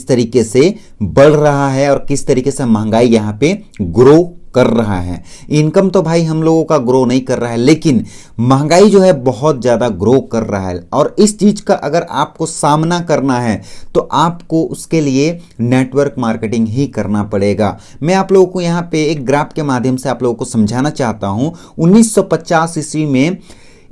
किस तरीके से बढ़ रहा है और किस तरीके से महंगाई यहाँ पे ग्रो कर रहा है। इनकम तो भाई हम लोगों का ग्रो नहीं कर रहा है, लेकिन महंगाई जो है बहुत ज़्यादा ग्रो कर रहा है। और इस चीज़ का अगर आपको सामना करना है तो आपको उसके लिए नेटवर्क मार्केटिंग ही करना पड़ेगा। मैं आप लोगों को यहाँ पे एक ग्राफ के माध्यम से आप लोगों को समझाना चाहता हूँ। 1950 ईस्वी में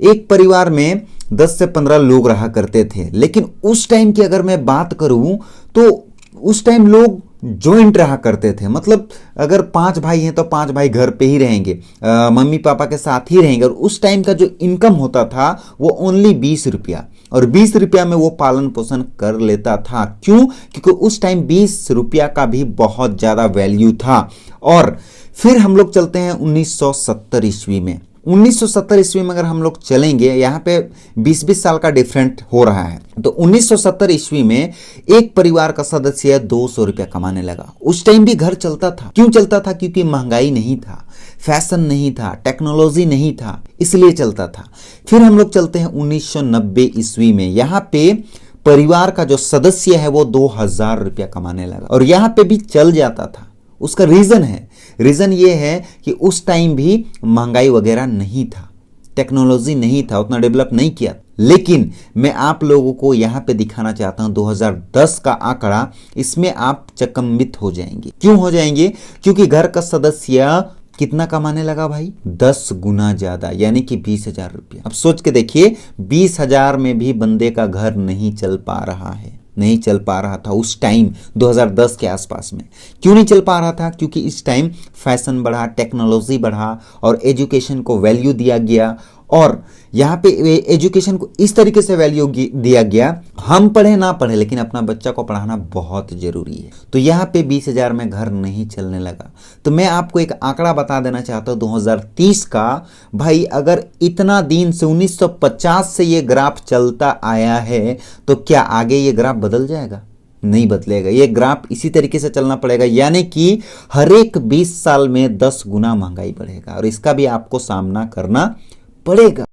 एक परिवार में 10 से 15 लोग रहा करते थे, लेकिन उस टाइम की अगर मैं बात करूं तो उस टाइम लोग जॉइंट रहा करते थे। मतलब अगर 5 भाई हैं तो 5 भाई घर पे ही रहेंगे, मम्मी पापा के साथ ही रहेंगे। और उस टाइम का जो इनकम होता था वो ओनली 20 रुपया, और 20 रुपया में वो पालन पोषण कर लेता था। क्यों? क्योंकि उस टाइम 20 रुपया का भी बहुत ज़्यादा वैल्यू था। और फिर हम लोग चलते हैं 1970 ईस्वी में। 1970 ईस्वी में अगर हम लोग चलेंगे, यहाँ पे 20-20 साल का डिफरेंट हो रहा है। तो 1970 ईस्वी में एक परिवार का सदस्य 200 रुपया कमाने लगा। उस टाइम भी घर चलता था। क्यों चलता था? क्योंकि महंगाई नहीं था, फैशन नहीं था, टेक्नोलॉजी नहीं था, इसलिए चलता था। फिर हम लोग चलते हैं 1990 ईस्वी में। यहाँ पे परिवार का जो सदस्य है वो 2000 रुपया कमाने लगा, और यहाँ पे भी चल जाता था। उसका रीज़न ये है कि उस टाइम भी महंगाई वगैरह नहीं था, टेक्नोलॉजी नहीं था, उतना डेवलप नहीं किया। लेकिन मैं आप लोगों को यहाँ पे दिखाना चाहता हूँ 2010 का आंकड़ा, इसमें आप चकम्मित हो जाएंगे। क्यों हो जाएंगे? क्योंकि घर का सदस्य कितना कमाने लगा भाई? 10 गुना ज्यादा, यानी कि 20,000 रुपया। अब सोच के देखिए, 20,000 में भी बंदे का घर नहीं चल पा रहा है, नहीं चल पा रहा था उस टाइम 2010 के आसपास में। क्यों नहीं चल पा रहा था? क्योंकि इस टाइम फैशन बढ़ा, टेक्नोलॉजी बढ़ा और एजुकेशन को वैल्यू दिया गया। और यहाँ पे एजुकेशन को इस तरीके से वैल्यू दिया गया, हम पढ़े ना पढ़े लेकिन अपना बच्चा को पढ़ाना बहुत जरूरी है। तो यहाँ पे 20,000 में घर नहीं चलने लगा। तो मैं आपको एक आंकड़ा बता देना चाहता हूँ 2030 का। भाई अगर इतना दिन से 1950 से ये ग्राफ चलता आया है तो क्या आगे ये ग्राफ बदल जाएगा? नहीं बदलेगा। ये ग्राफ इसी तरीके से चलना पड़ेगा, यानी कि हर एक 20 साल में 10 गुना महंगाई बढ़ेगा, और इसका भी आपको सामना करना पड़ेगा।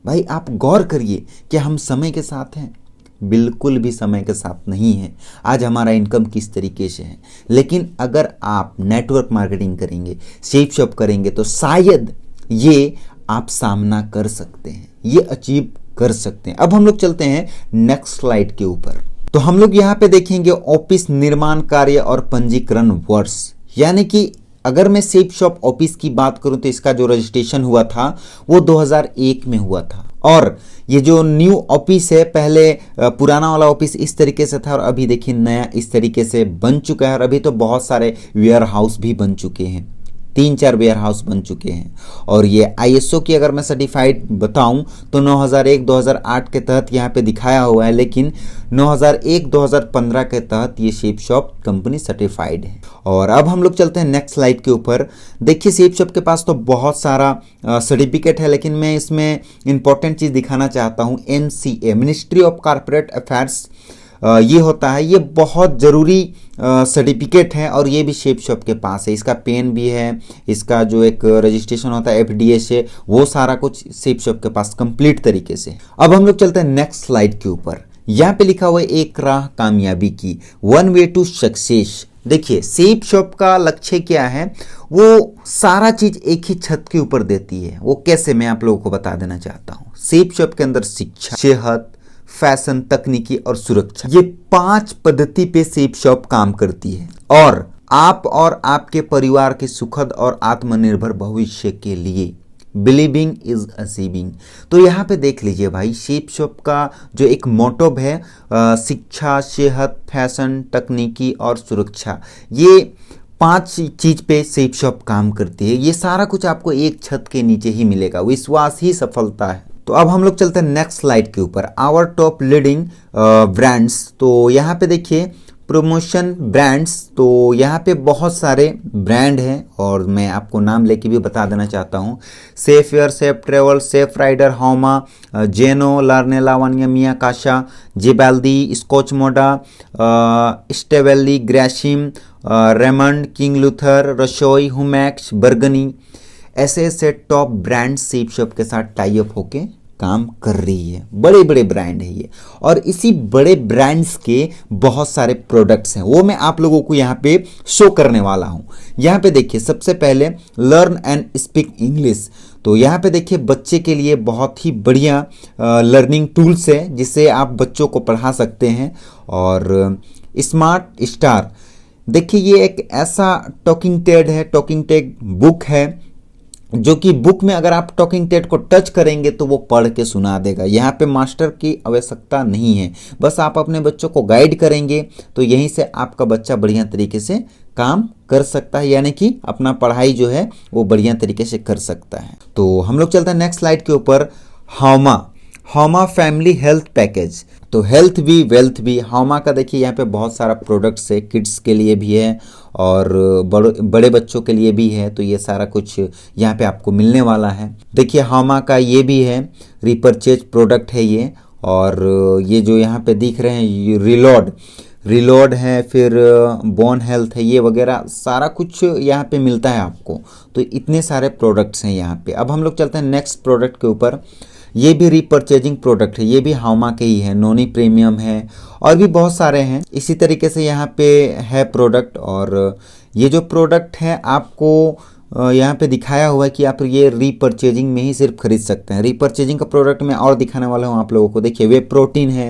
भाई आप गौर करिए कि हम समय के साथ हैं? बिल्कुल भी समय के साथ नहीं है। आज हमारा इनकम किस तरीके से है, लेकिन अगर आप नेटवर्क मार्केटिंग करेंगे, शेप शॉप करेंगे, तो शायद ये आप सामना कर सकते हैं, ये अचीव कर सकते हैं। अब हम लोग चलते हैं नेक्स्ट स्लाइड के ऊपर। तो हम लोग यहाँ पे देखेंगे ऑफिस निर्माण कार्य और पंजीकरण वर्ष, यानी कि अगर मैं शेप शॉप ऑफिस की बात करूं तो इसका जो रजिस्ट्रेशन हुआ था वो 2001 में हुआ था। और ये जो न्यू ऑफिस है, पहले पुराना वाला ऑफिस इस तरीके से था और अभी देखिए नया इस तरीके से बन चुका है। और अभी तो बहुत सारे वेयर हाउस भी बन चुके हैं, 3-4 वेयर हाउस बन चुके हैं। और ये ISO की अगर मैं सर्टिफाइड बताऊं तो 9001-2008 के तहत यहाँ पे दिखाया हुआ है, लेकिन 9001-2015 के तहत ये शेप शॉप कंपनी सर्टिफाइड है। और अब हम लोग चलते हैं नेक्स्ट स्लाइड के ऊपर। देखिए शेप शॉप के पास तो बहुत सारा सर्टिफिकेट है, लेकिन मैं इसमें इंपॉर्टेंट चीज़ दिखाना चाहता हूँ। MCA ministry of corporate affairs ये होता है, ये बहुत ज़रूरी सर्टिफिकेट है, और ये भी शेप शॉप के पास है। इसका पेन भी है, इसका जो एक रजिस्ट्रेशन होता है FDA से, वो सारा कुछ शेप शॉप के पास कंप्लीट तरीके से। अब हम लोग चलते हैं नेक्स्ट स्लाइड के ऊपर। यहाँ पे लिखा हुआ है एक राह कामयाबी की, 1 वे टू सक्सेस। देखिए शेप शॉप का लक्ष्य क्या है? वो सारा चीज एक ही छत के ऊपर देती है। वो कैसे, मैं आप लोगों को बता देना चाहता हूँ। शेप शॉप के अंदर शिक्षा, सेहत, फैशन, तकनीकी और सुरक्षा, ये 5 पद्धति पे शेप शॉप काम करती है, और आप और आपके परिवार के सुखद और आत्मनिर्भर भविष्य के लिए बिलीविंग इज अचीविंग। तो यहाँ पे देख लीजिए भाई, शेप शॉप का जो एक मोटो है, शिक्षा, सेहत, फैशन, तकनीकी और सुरक्षा, ये 5 चीज पे शेप शॉप काम करती है। ये सारा कुछ आपको एक छत के नीचे ही मिलेगा। विश्वास ही सफलता है। तो अब हम लोग चलते हैं नेक्स्ट स्लाइड के ऊपर, आवर टॉप लीडिंग ब्रांड्स। तो यहाँ पे देखिए प्रमोशन ब्रांड्स, तो यहाँ पे बहुत सारे ब्रांड हैं और मैं आपको नाम लेके भी बता देना चाहता हूँ। Safe air, safe travel, safe rider, होमा, जेनो, लार्नेला, वानियमिया, काशा, जेबाल्दी, स्कॉच मोडा, स्टेवेली, ग्रैशिम, रेमंड, किंग लूथर, रसोई, हुमैक्स, बर्गनी, ऐसे टॉप ब्रांड शेप शॉप के साथ टाई अप होके काम कर रही है। बड़े बड़े ब्रांड है ये, और इसी बड़े ब्रांड्स के बहुत सारे प्रोडक्ट्स हैं, वो मैं आप लोगों को यहाँ पे शो करने वाला हूँ। यहाँ पे देखिए, सबसे पहले लर्न एंड स्पीक इंग्लिश। तो यहाँ पे देखिए, बच्चे के लिए बहुत ही बढ़िया लर्निंग टूल्स है जिससे आप बच्चों को पढ़ा सकते हैं। और स्मार्ट स्टार, देखिए ये एक ऐसा टॉकिंग टेड है, टॉकिंग टेड बुक है, जो कि बुक में अगर आप टॉकिंग टेड को टच करेंगे तो वो पढ़ के सुना देगा। यहाँ पे मास्टर की आवश्यकता नहीं है, बस आप अपने बच्चों को गाइड करेंगे तो यहीं से आपका बच्चा बढ़िया तरीके से काम कर सकता है, यानी कि अपना पढ़ाई जो है वो बढ़िया तरीके से कर सकता है। तो हम लोग चलते हैं नेक्स्ट स्लाइड के ऊपर। हामा फैमिली हेल्थ पैकेज। तो हेल्थ भी वेल्थ भी, हामा का देखिए यहाँ पे बहुत सारा प्रोडक्ट्स है, किड्स के लिए भी है और बड़े बच्चों के लिए भी है। तो ये सारा कुछ यहाँ पे आपको मिलने वाला है। देखिए हामा का ये भी है, रिपर्चेज प्रोडक्ट है ये, और ये जो यहाँ पे दिख रहे हैं रिलोड है, फिर बोन हेल्थ है, ये वगैरह सारा कुछ यहाँ पे मिलता है आपको। तो इतने सारे प्रोडक्ट्स हैं यहाँ पे। अब हम लोग चलते हैं नेक्स्ट प्रोडक्ट के ऊपर। ये भी रीपर्चेजिंग प्रोडक्ट है, ये भी हामा के ही है, नोनी प्रीमियम है और भी बहुत सारे हैं इसी तरीके से यहाँ पे है प्रोडक्ट। और ये जो प्रोडक्ट है आपको यहाँ पे दिखाया हुआ है कि आप ये रीपर्चेजिंग में ही सिर्फ खरीद सकते हैं। रीपर्चेजिंग का प्रोडक्ट मैं और दिखाने वाला हूँ आप लोगों को। देखिए वे प्रोटीन है,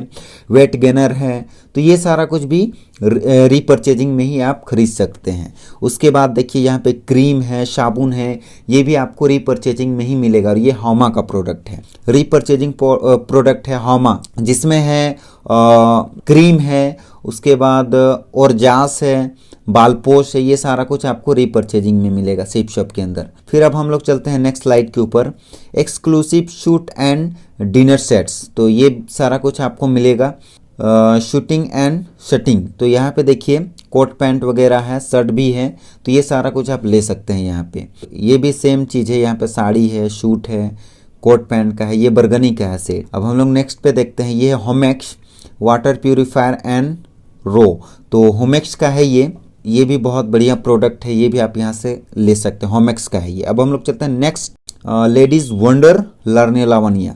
वेट गेनर है, तो ये सारा कुछ भी रीपर्चेजिंग में ही आप खरीद सकते हैं। उसके बाद देखिए यहाँ पे क्रीम है, साबुन है, ये भी आपको रीपर्चेजिंग में ही मिलेगा और ये हामा का प्रोडक्ट है। रीपर्चेजिंग प्रोडक्ट है हामा, जिसमें है क्रीम है, उसके बाद ओरजास है, बालपोश है, ये सारा कुछ आपको रीपर्चेजिंग में मिलेगा सिप शॉप के अंदर। फिर अब हम लोग चलते हैं नेक्स्ट स्लाइड के ऊपर। Exclusive shoot and dinner sets, तो ये सारा कुछ आपको मिलेगा। शूटिंग एंड शटिंग, तो यहाँ पे देखिए कोट पैंट वगैरह है, शर्ट भी है, तो ये सारा कुछ आप ले सकते हैं यहाँ पे। ये भी सेम चीज़ है, यहाँ पे साड़ी है, शूट है, कोट पैंट का है, ये बरगनी का है सेट। अब हम लोग नेक्स्ट पे देखते हैं, ये है होमेक्स वाटर प्यूरिफायर एंड रो। तो होमेक्स का है ये भी बहुत बढ़िया प्रोडक्ट है, ये भी आप यहाँ से ले सकते हैं, होमेक्स का है ये। अब हम लोग चलते हैं नेक्स्ट, लेडीज वंडर लर्ने लावनिया।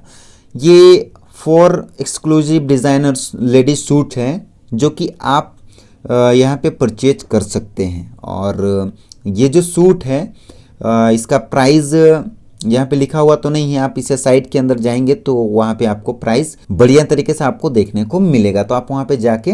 ये 4 एक्सक्लूसिव डिज़ाइनर्स लेडीज सूट हैं जो कि आप यहाँ पे परचेज कर सकते हैं। और ये जो सूट है इसका प्राइस यहाँ पे लिखा हुआ तो नहीं है, आप इसे साइट के अंदर जाएंगे तो वहाँ पे आपको प्राइस बढ़िया तरीके से आपको देखने को मिलेगा, तो आप वहाँ पे जाके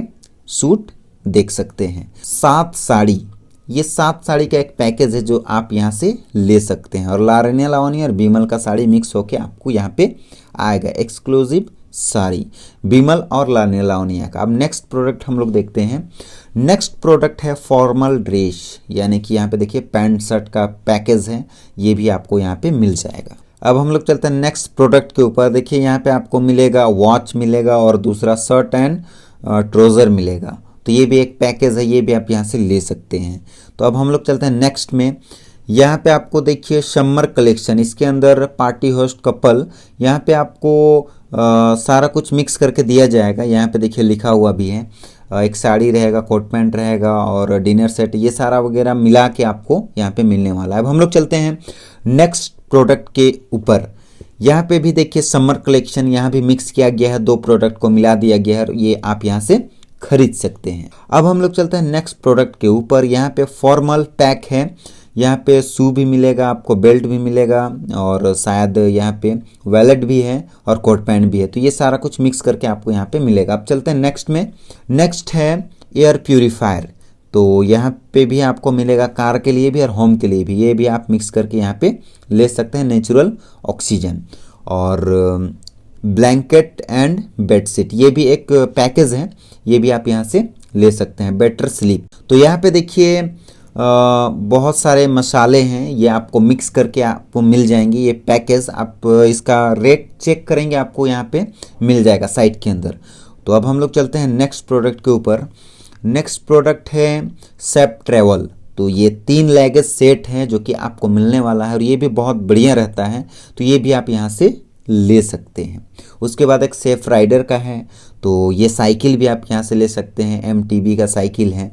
सूट देख सकते हैं। 7 साड़ी, ये 7 साड़ी का एक पैकेज है जो आप यहाँ से ले सकते हैं, और लारनिया लावनी और बीमल का साड़ी मिक्स होके आपको यहाँ पे आएगा एक्सक्लूसिव साड़ी बीमल और लारनिया लावनिया का। अब नेक्स्ट प्रोडक्ट हम लोग देखते हैं। नेक्स्ट प्रोडक्ट है फॉर्मल ड्रेस, यानी कि यहाँ पे देखिए पैंट शर्ट का पैकेज है, ये भी आपको यहाँ पे मिल जाएगा। अब हम लोग चलते हैं नेक्स्ट प्रोडक्ट के ऊपर। देखिए यहाँ पे आपको मिलेगा वॉच मिलेगा और दूसरा शर्ट एंड ट्राउजर मिलेगा, तो ये भी एक पैकेज है, ये भी आप यहाँ से ले सकते हैं। तो अब हम लोग चलते हैं नेक्स्ट में। यहाँ पे आपको देखिए समर कलेक्शन, इसके अंदर पार्टी होस्ट कपल, यहाँ पे आपको सारा कुछ मिक्स करके दिया जाएगा। यहाँ पे देखिए लिखा हुआ भी है, एक साड़ी रहेगा, कोट पैंट रहेगा और डिनर सेट, ये सारा वगैरह मिला के आपको यहाँ पे मिलने वाला है। अब हम लोग चलते हैं नेक्स्ट प्रोडक्ट के ऊपर। यहाँ पे भी देखिए समर कलेक्शन यहाँ भी मिक्स किया गया है, 2 प्रोडक्ट को मिला दिया गया है, ये आप यहाँ से खरीद सकते हैं। अब हम लोग चलते हैं नेक्स्ट प्रोडक्ट के ऊपर। यहाँ पे फॉर्मल पैक है, यहाँ पे शू भी मिलेगा आपको, बेल्ट भी मिलेगा और शायद यहाँ पे वैलेट भी है और कोट पैंट भी है, तो ये सारा कुछ मिक्स करके आपको यहाँ पे मिलेगा। अब चलते हैं नेक्स्ट में। नेक्स्ट है एयर प्यूरीफायर, तो यहाँ पे भी आपको मिलेगा कार के लिए भी और होम के लिए भी, ये भी आप मिक्स करके यहाँ पे ले सकते हैं, नेचुरल ऑक्सीजन। और ब्लैंकेट एंड बेडशीट, ये भी एक पैकेज है, ये भी आप यहाँ से ले सकते हैं। बेटर स्लीप, तो यहाँ पे देखिए बहुत सारे मसाले हैं, ये आपको मिक्स करके आपको मिल जाएंगे, ये पैकेज। आप इसका रेट चेक करेंगे, आपको यहाँ पे मिल जाएगा साइट के अंदर। तो अब हम लोग चलते हैं नेक्स्ट प्रोडक्ट के ऊपर। नेक्स्ट प्रोडक्ट है सेप ट्रैवल, तो ये 3 लगेज सेट हैं जो कि आपको मिलने वाला है और ये भी बहुत बढ़िया रहता है, तो ये भी आप यहाँ से ले सकते हैं। उसके बाद एक सेफ राइडर का है, तो ये साइकिल भी आप यहाँ से ले सकते हैं, MTB का साइकिल है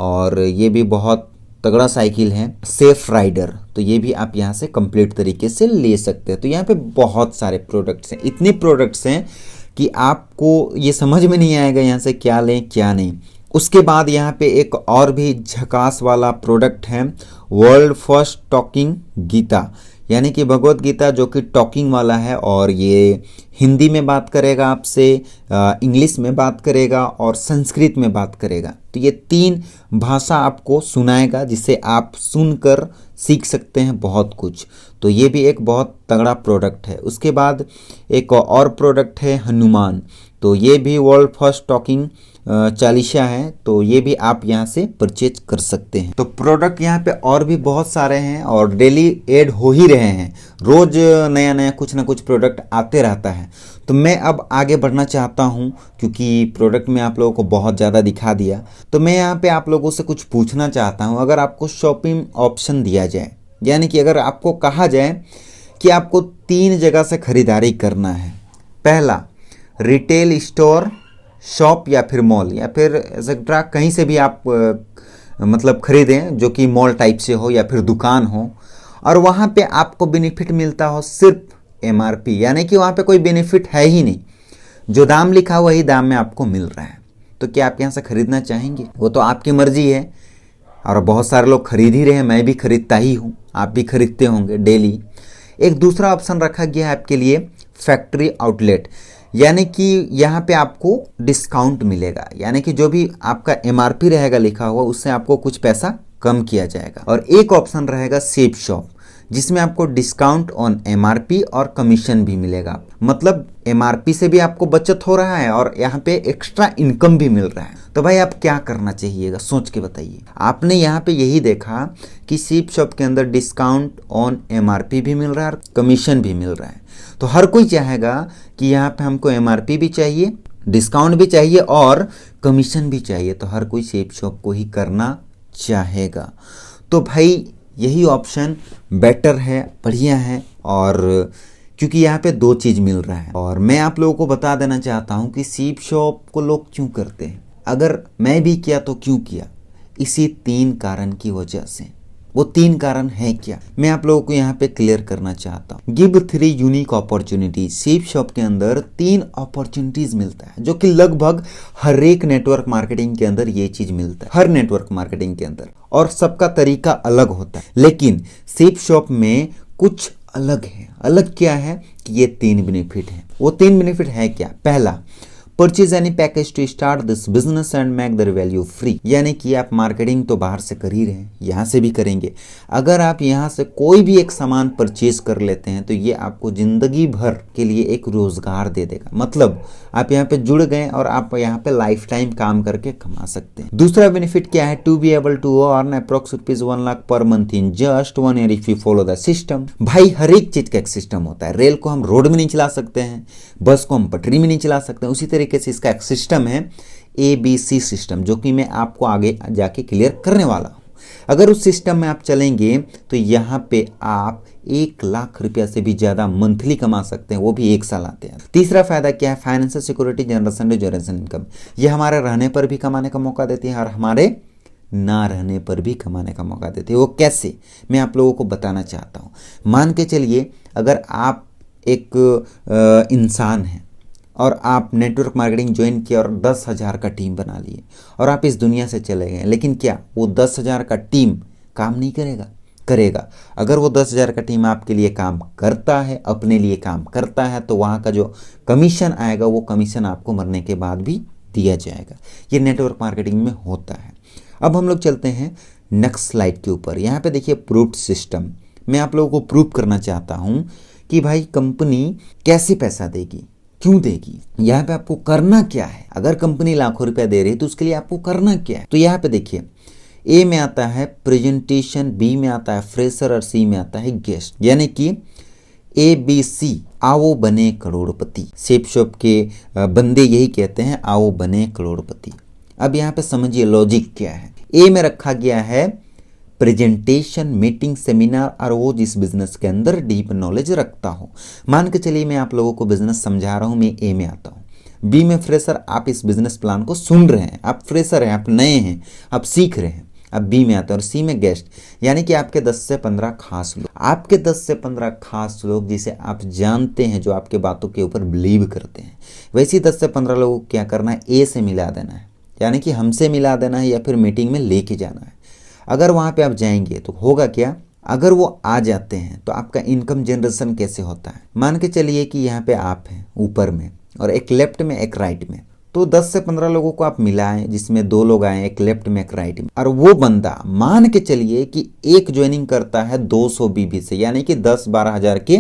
और ये भी बहुत तगड़ा साइकिल है सेफ राइडर, तो ये भी आप यहाँ से कंप्लीट तरीके से ले सकते हैं। तो यहाँ पे बहुत सारे प्रोडक्ट्स हैं, इतने प्रोडक्ट्स हैं कि आपको ये समझ में नहीं आएगा यहाँ से क्या लें क्या नहीं। उसके बाद यहाँ पे एक और भी झकास वाला प्रोडक्ट है, वर्ल्ड फर्स्ट टॉकिंग गीता, यानी कि भगवत गीता जो कि टॉकिंग वाला है, और ये हिंदी में बात करेगा आपसे, इंग्लिश में बात करेगा और संस्कृत में बात करेगा। तो ये 3 भाषा आपको सुनाएगा जिसे आप सुनकर सीख सकते हैं बहुत कुछ। तो ये भी एक बहुत तगड़ा प्रोडक्ट है। उसके बाद एक और प्रोडक्ट है हनुमान, तो ये भी वर्ल्ड फर्स्ट टॉकिंग चालीसा है, तो ये भी आप यहाँ से परचेज कर सकते हैं। तो प्रोडक्ट यहाँ पे और भी बहुत सारे हैं और डेली ऐड हो ही रहे हैं, रोज नया नया कुछ ना कुछ प्रोडक्ट आते रहता है। तो मैं अब आगे बढ़ना चाहता हूँ, क्योंकि प्रोडक्ट में आप लोगों को बहुत ज़्यादा दिखा दिया, तो मैं यहाँ पे आप लोगों से कुछ पूछना चाहता हूँ। अगर आपको शॉपिंग ऑप्शन दिया जाए, यानी कि अगर आपको कहा जाए कि आपको 3 जगह से खरीदारी करना है, पहला रिटेल स्टोर, शॉप या फिर मॉल या फिर एक्सेट्रा, कहीं से भी आप मतलब खरीदें जो कि मॉल टाइप से हो या फिर दुकान हो, और वहाँ पे आपको बेनिफिट मिलता हो सिर्फ एमआरपी, यानी कि वहाँ पे कोई बेनिफिट है ही नहीं, जो दाम लिखा हुआ वही दाम में आपको मिल रहा है, तो क्या आप यहाँ से खरीदना चाहेंगे? वो तो आपकी मर्जी है, और बहुत सारे लोग खरीद ही रहे हैं, मैं भी खरीदता ही हूँ, आप भी खरीदते होंगे डेली। एक दूसरा ऑप्शन रखा गया है आपके लिए, फैक्ट्री आउटलेट, यानी कि यहाँ पे आपको डिस्काउंट मिलेगा, यानी कि जो भी आपका एमआरपी रहेगा लिखा हुआ उससे आपको कुछ पैसा कम किया जाएगा। और एक ऑप्शन रहेगा सेफ शॉप, जिसमें आपको डिस्काउंट ऑन एमआरपी और कमीशन भी मिलेगा, मतलब एमआरपी से भी आपको बचत हो रहा है और यहाँ पे एक्स्ट्रा इनकम भी मिल रहा है। तो भाई आप क्या करना चाहिएगा, सोच के बताइए। आपने यहाँ पे यही देखा कि सेफ शॉप के अंदर डिस्काउंट ऑन एमआरपी भी मिल रहा है और कमीशन भी मिल रहा है, तो हर कोई चाहेगा कि यहाँ पे हमको एमआरपी भी चाहिए, डिस्काउंट भी चाहिए और कमीशन भी चाहिए, तो हर कोई सेफ शॉप को ही करना चाहेगा। तो भाई यही ऑप्शन बेटर है, बढ़िया है, और क्योंकि यहाँ पे 2 चीज़ मिल रहा है। और मैं आप लोगों को बता देना चाहता हूँ कि सेफ शॉप को लोग क्यों करते हैं, अगर मैं भी किया तो क्यों किया, इसी 3 कारण की वजह से। वो 3 कारण है क्या, मैं आप लोगों को यहाँ पे क्लियर करना चाहता हूँ। Give 3 unique opportunity, safe shop के अंदर 3 अपॉर्चुनिटीज मिलता है, जो कि लगभग हर एक नेटवर्क मार्केटिंग के अंदर ये चीज मिलता है, हर नेटवर्क मार्केटिंग के अंदर, और सबका तरीका अलग होता है, लेकिन सेफ शॉप में कुछ अलग है। अलग क्या है कि ये 3 बेनिफिट है। वो 3 बेनिफिट है क्या? पहला, purchase any package to start this business and make the value free, यानी कि आप मार्केटिंग तो बाहर से कर ही रहे हैं, यहाँ से भी करेंगे। अगर आप यहाँ से कोई भी एक सामान परचेज कर लेते हैं तो ये आपको जिंदगी भर के लिए एक रोजगार दे देगा, मतलब आप यहाँ पे जुड़ गए और आप यहाँ पे लाइफ टाइम काम करके कमा सकते हैं। दूसरा बेनिफिट क्या है? To be able to earn approx ₹1 lakh per month in just 1 year if you follow the system. भाई हर एक चीज का एक सिस्टम होता है, रेल को हम रोड में नहीं चला सकते हैं, बस को हम पटरी में नहीं चला सकते हैं, उसी तरीके से इसका एक सिस्टम है ABC सिस्टम, जो कि मैं आपको आगे जाके क्लियर करने वाला हूं। अगर उस सिस्टम में आप चलेंगे तो यहाँ पे आप 1 लाख रुपया से भी ज्यादा मंथली कमा सकते हैं, वो भी 1 साल आते हैं। तीसरा फायदा क्या है? Financial security, generation income. ये हमारे रहने पर भी कमाने का मौका देती है और हमारे ना रहने पर भी कमाने का मौका देती है। वो कैसे, मैं आप लोगों को बताना चाहता हूँ। मान के चलिए अगर आप एक इंसान हैं और आप नेटवर्क मार्केटिंग ज्वाइन किया और 10,000 का टीम बना लिए और आप इस दुनिया से चले गए, लेकिन क्या वो 10,000 का टीम काम नहीं करेगा? करेगा। अगर वो 10,000 का टीम आपके लिए काम करता है, अपने लिए काम करता है, तो वहाँ का जो कमीशन आएगा वो कमीशन आपको मरने के बाद भी दिया जाएगा। ये नेटवर्क मार्केटिंग में होता है। अब हम लोग चलते हैं नेक्स्ट स्लाइड के ऊपर। यहाँ पे देखिए प्रूफ सिस्टम। मैं आप लोगों को प्रूफ करना चाहता हूँ कि भाई कंपनी कैसे पैसा देगी, क्यों देगी, यहाँ पे आपको करना क्या है। अगर कंपनी लाखों रुपया दे रही है तो उसके लिए आपको करना क्या है। तो यहाँ पे देखिए ए में आता है प्रेजेंटेशन, बी में आता है फ्रेशर और सी में आता है गेस्ट, यानी कि ABC, आओ बने करोड़पति। सेफ शॉप के बंदे यही कहते हैं, आओ बने करोड़पति। अब यहाँ पे समझिए लॉजिक क्या है। ए में रखा गया है प्रेजेंटेशन, मीटिंग, सेमिनार, और वो जिस बिजनेस के अंदर डीप नॉलेज रखता हो। मान के चलिए मैं आप लोगों को बिजनेस समझा रहा हूँ, मैं ए में आता हूँ। बी में फ्रेशर, आप इस बिजनेस प्लान को सुन रहे हैं, आप फ्रेशर हैं, आप नए हैं, आप सीख रहे हैं। अब बी में आते हैं और सी में गेस्ट, यानी कि आपके 10 से 15 खास लोग, आपके 10 से 15 खास लोग जिसे आप जानते हैं, जो आपके बातों के ऊपर बिलीव करते हैं, वैसे ही 10 से 15 लोगों को क्या करना है, ए से मिला देना है, यानी कि हमसे मिला देना है या फिर मीटिंग में लेके जाना है। अगर वहाँ पे आप जाएंगे तो होगा क्या, अगर वो आ जाते हैं तो आपका इनकम जनरेशन कैसे होता है। मान के चलिए कि यहाँ पे आप हैं ऊपर में और एक लेफ्ट में एक राइट में, तो 10 से 15 लोगों को आप मिलाएं, जिसमें 2 लोग आए, एक लेफ्ट में एक राइट में, और वो बंदा मान के चलिए कि एक ज्वाइनिंग करता है 200 बीबी से, यानी कि 10-12 हज़ार की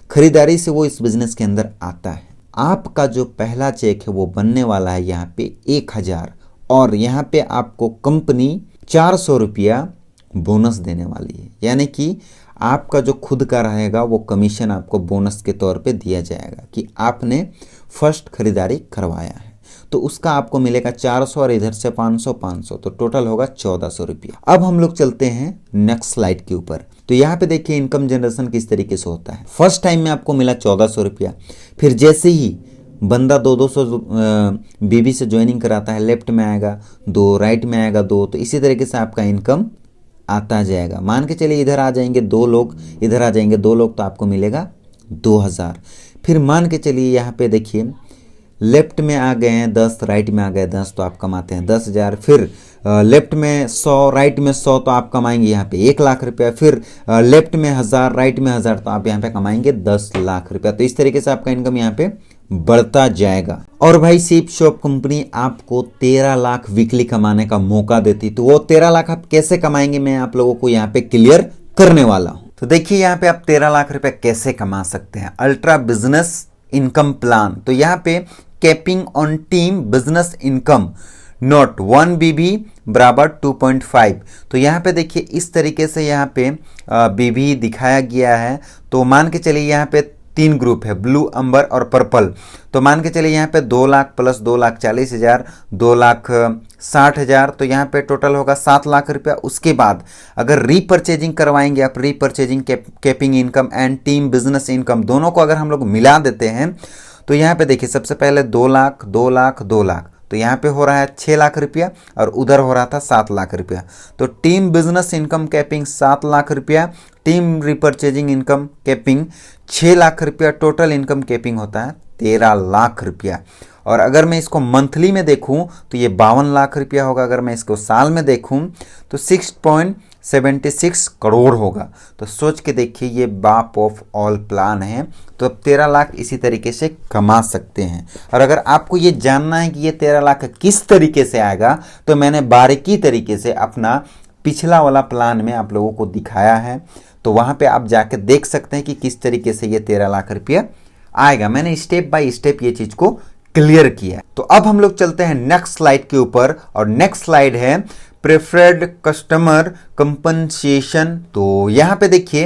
खरीदारी से वो इस बिजनेस के अंदर आता है। आपका जो पहला चेक है वो बनने वाला है यहाँ पे 1000, और यहाँ पे आपको कंपनी 400 रुपया बोनस देने वाली है, यानी कि आपका जो खुद का रहेगा वो कमीशन आपको बोनस के तौर पे दिया जाएगा कि आपने फर्स्ट खरीदारी करवाया है, तो उसका आपको मिलेगा 400 और इधर से 500, तो टोटल होगा 1400 रुपया। अब हम लोग चलते हैं नेक्स्ट स्लाइड के ऊपर। तो यहाँ पे देखिए इनकम जनरेशन किस तरीके से होता है। फर्स्ट टाइम में आपको मिला 1400 रुपया, फिर जैसे ही बंदा 200 बीबी से ज्वाइनिंग कराता है, लेफ्ट में आएगा 2, राइट में आएगा 2, तो इसी तरीके से आपका इनकम आता जाएगा। मान के चलिए इधर आ जाएंगे 2 लोग, इधर आ जाएंगे 2 लोग, तो आपको मिलेगा 2000। फिर मान के चलिए यहाँ पे देखिए लेफ्ट में आ गए हैं 10, राइट में आ गए 10, तो आप कमाते हैं 10,000। फिर लेफ्ट में 100, राइट में 100, तो आप कमाएंगे यहाँ पे 1 लाख रुपया। फिर लेफ्ट में 1000, राइट में 1000, तो आप यहाँ पे कमाएंगे 10 लाख रुपया। तो इस तरीके से आपका इनकम यहाँ पे बढ़ता जाएगा। और भाई सिप शॉप कंपनी आपको 13 लाख वीकली कमाने का मौका देती, तो वो 13 लाख आप कैसे कमाएंगे मैं आप लोगों को यहाँ पे क्लियर करने वाला हूँ। तो देखिए यहाँ पे आप 13 लाख रुपए कैसे कमा सकते हैं। अल्ट्रा बिजनेस इनकम प्लान, तो यहाँ पे capping on team business income note 1 बीबी बराबर 2.5। तो यहाँ पे देखिए इस तरीके से यहाँ पे बीबी दिखाया गया है। तो मान के चलिए यहाँ पे 3 ग्रुप है, ब्लू, अंबर और पर्पल। तो मान के चलिए यहाँ पे 2 लाख प्लस 2,40,000, 2,60,000, तो यहाँ पे टोटल होगा 7 लाख रुपया। उसके बाद अगर रीपर्चेजिंग करवाएंगे आप, repurchasing, capping income and team business income, दोनों को अगर हम लोग मिला देते हैं तो यहाँ पे देखिए सबसे पहले 2 लाख, 2 लाख, 2 लाख, तो यहाँ पे हो रहा है 6 लाख रुपया और उधर हो रहा था 7 लाख रुपया। तो team business income capping 7 lakh रुपया, team repurchasing income capping 6 lakh रुपया, टोटल इनकम कैपिंग होता है 13 लाख रुपया। और अगर मैं इसको मंथली में देखूं तो ये 52 लाख रुपया होगा। अगर मैं इसको साल में देखूं तो 6.76 करोड़ होगा। तो सोच के देखिए ये बाप ऑफ ऑल प्लान है। तो अब 13 लाख इसी तरीके से कमा सकते हैं। और अगर आपको ये जानना है कि ये 13 लाख किस तरीके से आएगा, तो मैंने बारीकी तरीके से अपना पिछला वाला प्लान में आप लोगों को दिखाया है। तो वहां पे आप जाके देख सकते हैं कि किस तरीके से ये 13 लाख रुपया आएगा। मैंने स्टेप बाय स्टेप ये चीज को क्लियर किया। तो अब हम लोग चलते हैं नेक्स्ट स्लाइड के ऊपर, और नेक्स्ट स्लाइड है प्रेफर्ड कस्टमर कंपनसेशन। तो यहाँ पे देखिए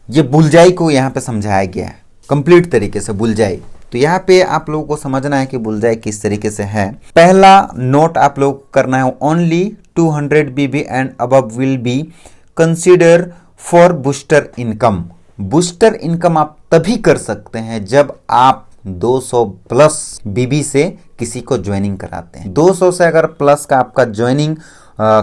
ये बुलजाई को यहाँ पे समझाया गया है कंप्लीट तरीके से, बुलजाई। तो यहाँ पे आप लोगों को समझना है कि बुलजाई किस तरीके से है। पहला नोट आप लोग को करना है, only 200 BB and above will be consider for booster income. Booster income आप तभी कर सकते हैं जब आप 200 प्लस बीबी से किसी को ज्वाइनिंग कराते हैं। 200 से अगर प्लस का आपका ज्वाइनिंग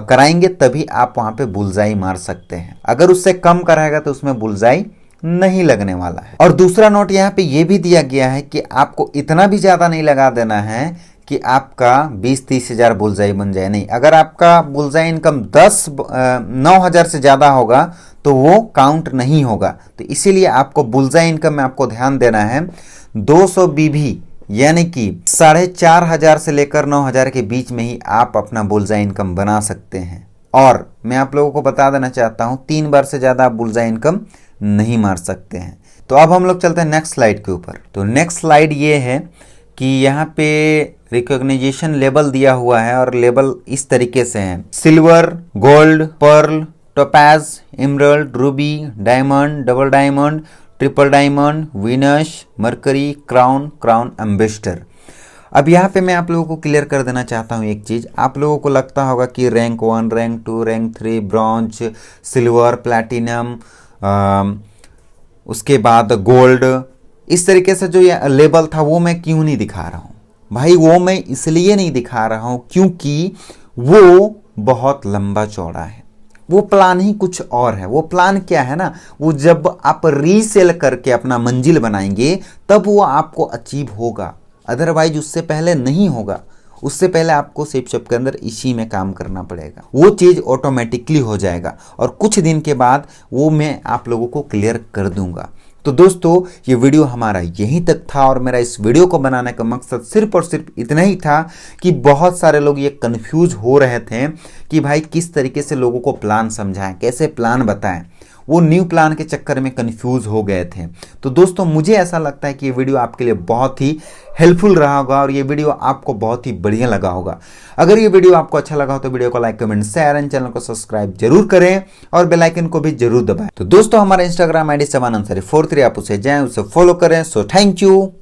कराएंगे तभी आप वहां पे बुलजाई मार सकते हैं। अगर उससे कम कराएगा तो उसमें बुलजाई नहीं लगने वाला है। और दूसरा नोट यहाँ पे ये भी दिया गया है कि आपको इतना भी ज्यादा नहीं लगा देना है कि आपका 20-30 हजार बुलजाई बन जाए। नहीं, अगर आपका बुलजाई इनकम 9,000 से ज्यादा होगा तो वो काउंट नहीं होगा। तो इसीलिए आपको बुलजाई इनकम में आपको ध्यान देना है 200 बीबी, यानी कि 4,500 से लेकर 9,000 के बीच में ही आप अपना बुलजाई इनकम बना सकते हैं। और मैं आप लोगों को बता देना चाहता हूं 3 बार से ज्यादा आप बुलजाई इनकम नहीं मार सकते हैं। तो अब हम लोग चलते हैं नेक्स्ट स्लाइड के ऊपर। तो नेक्स्ट स्लाइड ये है कि यहाँ पे रिकॉग्निजेशन लेवल दिया हुआ है, और लेवल इस तरीके से हैं: silver, gold, pearl, topaz, emerald, ruby, diamond, double diamond, triple diamond, Venus, Mercury, crown, crown ambassador. अब यहाँ पे मैं आप लोगों को क्लियर कर देना चाहता हूँ एक चीज़। आप लोगों को लगता होगा कि rank 1, rank 2, rank 3, bronze, silver, platinum, उसके बाद गोल्ड, इस तरीके से जो ये लेवल था वो मैं क्यों नहीं दिखा रहा हूँ भाई? वो मैं इसलिए नहीं दिखा रहा हूँ क्योंकि वो बहुत लंबा चौड़ा है। वो प्लान ही कुछ और है। वो प्लान क्या है ना, वो जब आप रीसेल करके अपना मंजिल बनाएंगे तब वो आपको अचीव होगा, अदरवाइज उससे पहले नहीं होगा। उससे पहले आपको सिप के अंदर इसी में काम करना पड़ेगा। वो चीज़ ऑटोमेटिकली हो जाएगा और कुछ दिन के बाद वो मैं आप लोगों को क्लियर कर दूंगा। तो दोस्तों, ये वीडियो हमारा यहीं तक था और मेरा इस वीडियो को बनाने का मकसद सिर्फ और सिर्फ इतना ही था कि बहुत सारे लोग ये कंफ्यूज हो रहे थे कि भाई किस तरीके से लोगों को प्लान समझाएं, कैसे प्लान बताएं। वो न्यू प्लान के चक्कर में कंफ्यूज हो गए थे। तो दोस्तों, मुझे ऐसा लगता है कि ये वीडियो आपके लिए बहुत ही हेल्पफुल रहा होगा और ये वीडियो आपको बहुत ही बढ़िया लगा होगा। अगर ये वीडियो आपको अच्छा लगा हो तो वीडियो को like, comment, share and channel को सब्सक्राइब जरूर करें और बेल आइकन को भी जरूर दबाएं। तो दोस्तों, हमारा इंस्टाग्राम आईडी 7ansari43, आप उसे जाएं, उसे फॉलो करें। So thank you.